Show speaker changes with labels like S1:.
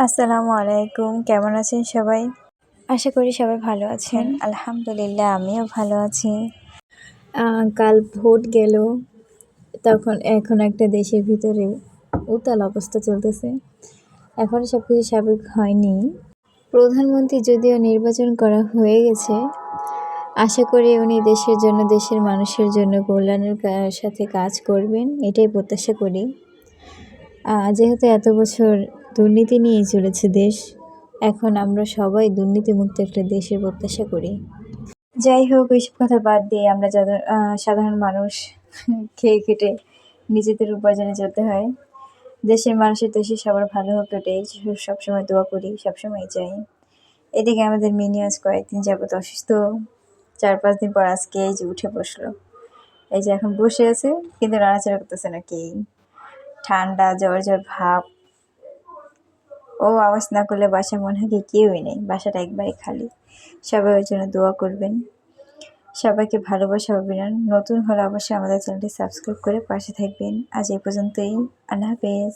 S1: আসসালামু আলাইকুম। কেমন আছেন সবাই? আশা করি সবাই ভালো আছেন। আলহামদুলিল্লাহ আমিও ভালো আছি। কাল ভোট গেল, এখন একটা দেশের ভিতরে উত্তাল অবস্থা চলতেছে। এখনও সব কিছু স্বাভাবিক হয়নি। প্রধানমন্ত্রী যদিও নির্বাচন করা হয়ে গেছে, আশা করি উনি দেশের জন্য, দেশের মানুষের জন্য কল্যাণের সাথে কাজ করবেন, এটাই প্রত্যাশা করি। যেহেতু এত বছর দুর্নীতি নিয়েই চলেছে দেশ, এখন আমরা সবাই দুর্নীতিমুক্ত একটা দেশের প্রত্যাশা করি। যাই হোক, এইসব কথা বাদ দিয়ে আমরা যাদের সাধারণ মানুষ খেয়ে খেটে নিজেদের উপার্জনে চলতে হয়। দেশের সবার ভালো হোক, এটাই সবসময় দোয়া করি, সবসময় চাই। এদিকে আমাদের মিনি আজ কয়েকদিন যাবত অসুস্থ, 4-5 দিন পর আজকে এই যে উঠে বসলো। এই যে এখন বসে আছে, কিন্তু নাড়াচাড়া করতেছে না কেই। ঠান্ডা জ্বর ভাব। ও আওয়াজ না করলে বাসা মনে হয় কি কেউই নেই, বাসাটা একবারে খালি। সবাই ওর জন্য দোয়া করবেন। সবাইকে ভালোবাসা অভিনন্দন। নতুন হলে অবশ্যই আমাদের চ্যানেলটি সাবস্ক্রাইব করে পাশে থাকবেন। আজ এই পর্যন্তই। আল্লাহ হাফেজ।